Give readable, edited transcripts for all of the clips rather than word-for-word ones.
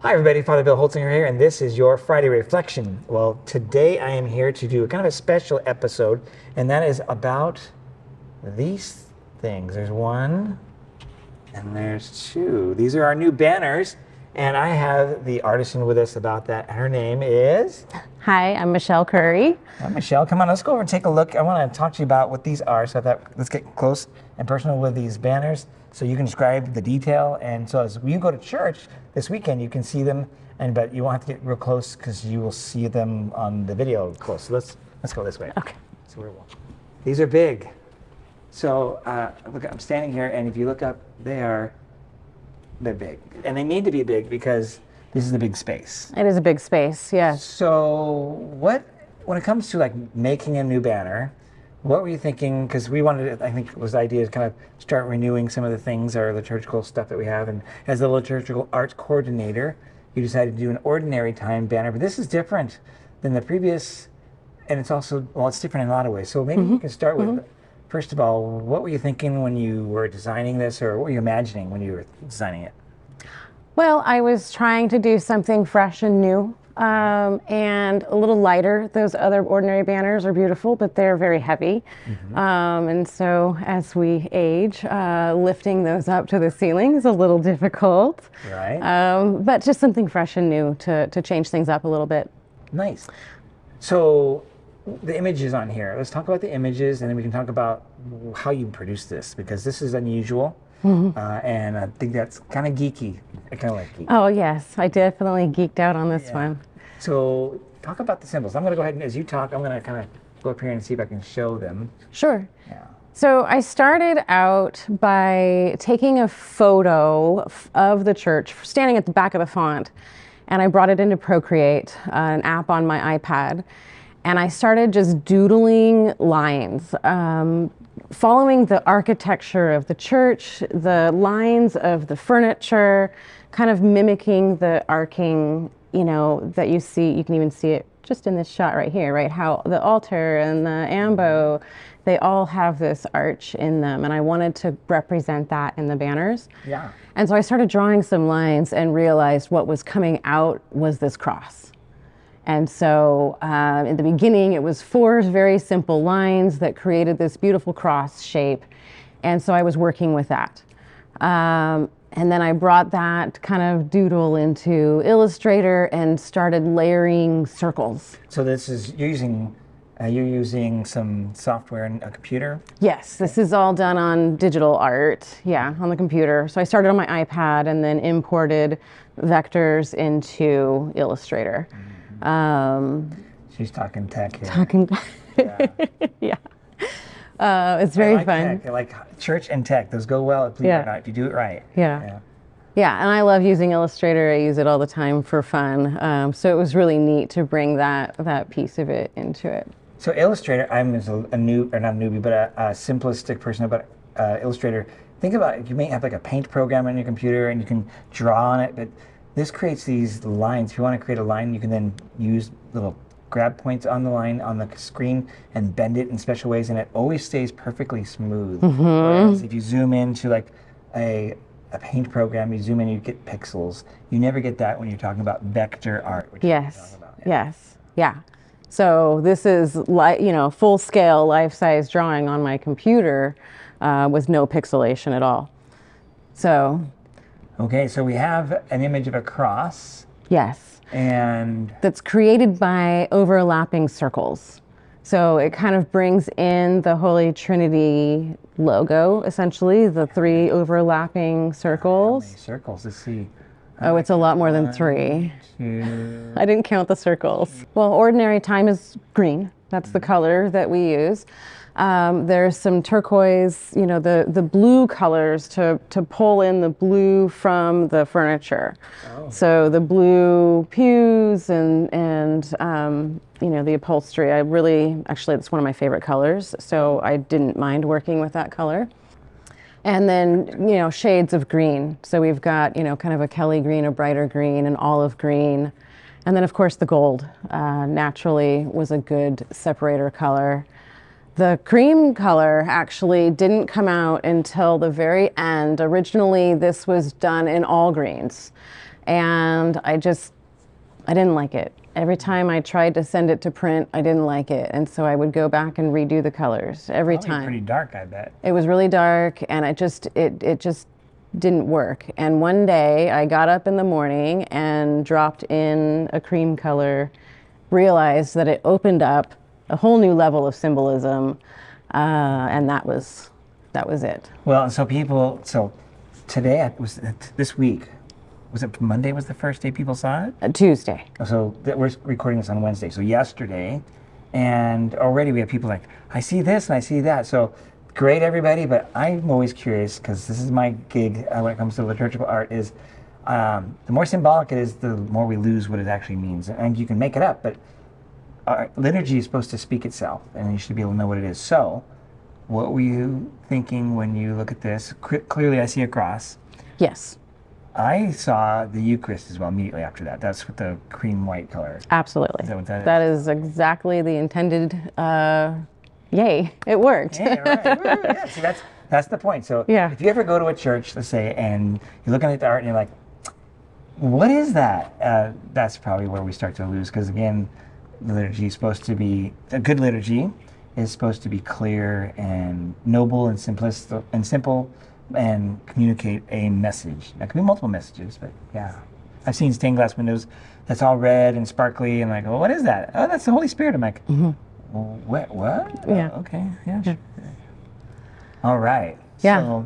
Hi everybody, Father Bill Holtzinger here, and this is your Friday Reflection. Well, today I am here to do a kind of a special episode, and that is about these things. There's one, and there's two. These are our new banners, and I have the artisan with us about that. Her name is? Hi, I'm Michelle Curry. Hi, Michelle. Come on, let's go over and take a look. I want to talk to you about what these are, so I thought let's get close and personal with these banners so you can describe the detail. And so as you go to church this weekend, you can see them, but you won't have to get real close because you will see them on the video close. So let's go this way. Okay. So these are big. So look, I'm standing here, and if you look up, they're big. And they need to be big because this is a big space. It is a big space, yes. So when it comes to like making a new banner, what were you thinking? Because we wanted to, I think it was the idea to kind of start renewing some of the things, our liturgical stuff that we have. And as the Liturgical Arts Coordinator, you decided to do an ordinary time banner. But this is different than the previous, and it's also, well, it's different in a lot of ways. So maybe you can start with, first of all, what were you thinking when you were designing this, or what were you imagining when you were designing it? Well, I was trying to do something fresh and new, and a little lighter. Those other ordinary banners are beautiful, but they're very heavy. And so as we age, lifting those up to the ceiling is a little difficult. Right. But just something fresh and new to change things up a little bit. Nice. So the images on here, let's talk about the images, and then we can talk about how you produce this, because this is unusual. And I think that's kind of geeky. I kind of like geeky. Oh yes, I definitely geeked out on this one. So talk about the symbols. I'm going to go ahead and as you talk, I'm going to kind of go up here and see if I can show them. Sure. Yeah. So I started out by taking a photo of the church, standing at the back of the font, and I brought it into Procreate, an app on my iPad, and I started just doodling lines. Following the architecture of the church, the lines of the furniture, kind of mimicking the arcing, that you see. You can even see it just in this shot right here, right? How the altar and the ambo, they all have this arch in them, and I wanted to represent that in the banners. Yeah. And so I started drawing some lines and realized what was coming out was this cross. And so in the beginning, it was 4 very simple lines that created this beautiful cross shape. And so I was working with that. And then I brought that kind of doodle into Illustrator and started layering circles. So this is, you're using some software and a computer? Yes, this is all done on digital art, on the computer. So I started on my iPad and then imported vectors into Illustrator. She's talking tech here. It's very fun. Tech. I like church and tech. Those go well if you do it right. Yeah, and I love using Illustrator. I use it all the time for fun. So it was really neat to bring that piece of it into it. So Illustrator, I'm not a newbie, but a simplistic person about Illustrator. Think about it. You may have like a paint program on your computer and you can draw on it, but this creates these lines. If you want to create a line, you can then use little grab points on the line on the screen and bend it in special ways, and it always stays perfectly smooth. Whereas if you zoom into like a paint program, you zoom in, you get pixels. You never get that when you're talking about vector art. Which Yes. So this is full-scale, life-size drawing on my computer with no pixelation at all. So. Okay, so we have an image of a cross. Yes. And that's created by overlapping circles. So it kind of brings in the Holy Trinity logo, essentially, the 3 overlapping circles. How many circles? Let's see. Oh, it's a lot more than 3. 2. I didn't count the circles. Well, ordinary time is green. That's the color that we use. There's some turquoise, the blue colors to pull in the blue from the furniture. Oh. So the blue pews and the upholstery, actually that's one of my favorite colors. So I didn't mind working with that color. And then, shades of green. So we've got, kind of a Kelly green, a brighter green, an olive green. And then of course the gold naturally was a good separator color. The cream color actually didn't come out until the very end. Originally, this was done in all greens. and I didn't like it. Every time I tried to send it to print, I didn't like it. And so I would go back and redo the colors every Probably time. pretty dark, I bet. It was really dark, and it just didn't work. And one day I got up in the morning and dropped in a cream color, realized that it opened up a whole new level of symbolism, and that was it. Well, so today, this week, was it Monday was the first day people saw it? Tuesday. So we're recording this on Wednesday. So yesterday, and already we have people like, I see this and I see that. So great, everybody. But I'm always curious, because this is my gig when it comes to liturgical art, is the more symbolic it is, the more we lose what it actually means. And you can make it up, but liturgy is supposed to speak itself, and you should be able to know what it is. So what were you thinking when you look at this? Clearly, I see a cross. Yes. I saw the Eucharist as well immediately after that. That's with the cream white color. Absolutely. Is that what that is? That is exactly the intended, yay, it worked. Yeah, right. Yeah, see, that's the point. So Yeah. if you ever go to a church, let's say, and you're looking at the art and you're like, what is that? That's probably where we start to lose, because again, the liturgy is supposed to be, a good liturgy is supposed to be clear and noble and simple and communicate a message. That could be multiple messages, but yeah. I've seen stained glass windows that's all red and sparkly, and like, well, what is that? Oh, that's the Holy Spirit. I'm like, well, what? Yeah. Oh, okay, yeah, sure. All right. Yeah.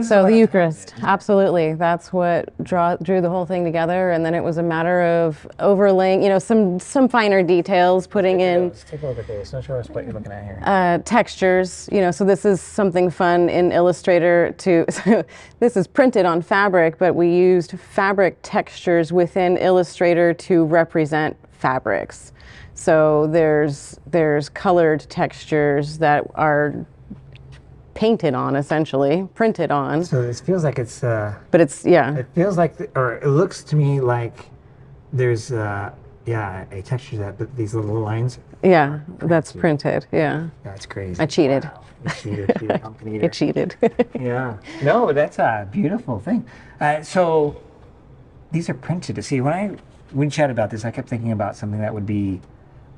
So the Eucharist, absolutely. That's what drew the whole thing together, and then it was a matter of overlaying, some finer details, putting in. Let's take a look at this. Not sure what you're looking at here. Textures, so this is something fun in Illustrator so this is printed on fabric, but we used fabric textures within Illustrator to represent fabrics. So there's colored textures that are painted on, essentially, printed on. So this feels like it's. But it's, yeah. It feels like, or it looks to me like there's, a texture but these little lines. Yeah, that's printed, yeah. That's crazy. I cheated. Wow. You cheated. Pumpkin eater. I cheated. Yeah. No, but that's a beautiful thing. So these are printed. To see, when we chatted about this, I kept thinking about something that would be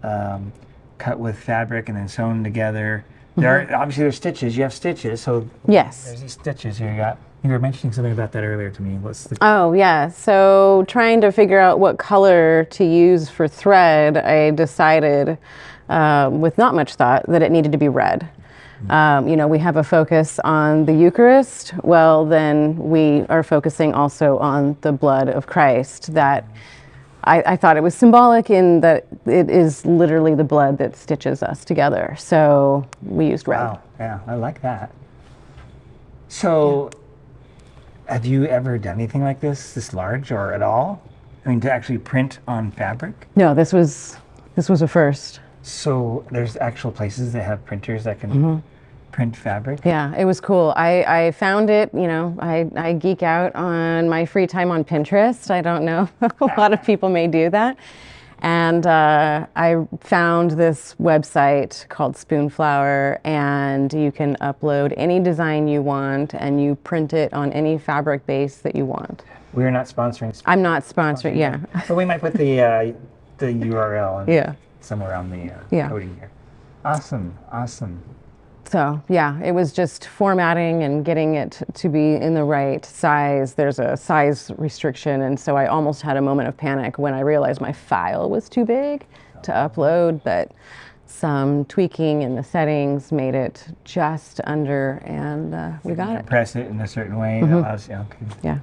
cut with fabric and then sewn together. Obviously there's stitches. You have stitches, so yes. There's these stitches here. You were mentioning something about that earlier to me. Oh yeah. So trying to figure out what color to use for thread, I decided, with not much thought, that it needed to be red. We have a focus on the Eucharist. Well, then we are focusing also on the blood of Christ. That I thought it was symbolic in that it is literally the blood that stitches us together. So we used red. Wow, yeah, I like that. So have you ever done anything like this large or at all? I mean, to actually print on fabric? No, this was a first. So there's actual places that have printers that can print fabric? Yeah, it was cool. I found it, I geek out on my free time on Pinterest. I don't know, a lot of people may do that. And I found this website called Spoonflower, and you can upload any design you want and you print it on any fabric base that you want. We're not sponsoring. I'm not sponsoring, yeah. But we might put the URL somewhere on the coding here. Awesome. So yeah, it was just formatting and getting it to be in the right size. There's a size restriction, and so I almost had a moment of panic when I realized my file was too big to upload, but some tweaking in the settings made it just under, and we got it. Press it in a certain way. That allows you. Okay. Yeah.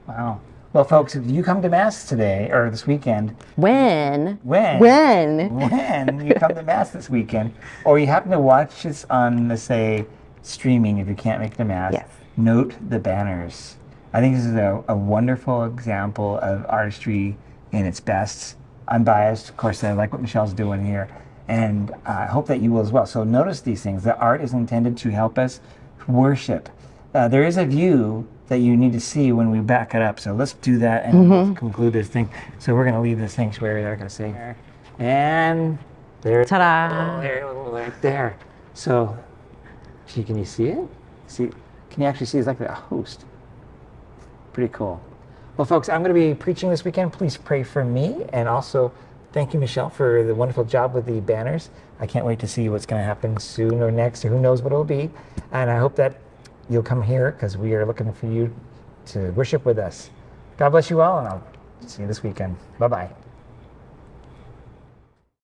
Wow. Well, folks, if you come to Mass today, or this weekend... When you come to Mass this weekend, or you happen to watch this on, let's say, streaming, if you can't make the Mass, note the banners. I think this is a wonderful example of artistry in its best. I'm biased. Of course, I like what Michelle's doing here, and I hope that you will as well. So notice these things. The art is intended to help us worship. There is a view that you need to see when we back it up. So let's do that and conclude this thing. So we're going to leave the sanctuary, they're going to say. And there. Ta-da! Oh, there, right there. So, can you see it? Can you actually see it's like a host? Pretty cool. Well, folks, I'm going to be preaching this weekend. Please pray for me. And also, thank you, Michelle, for the wonderful job with the banners. I can't wait to see what's going to happen soon or next, or who knows what it'll be. And I hope that you'll come here because we are looking for you to worship with us. God bless you all, and I'll see you this weekend. Bye-bye.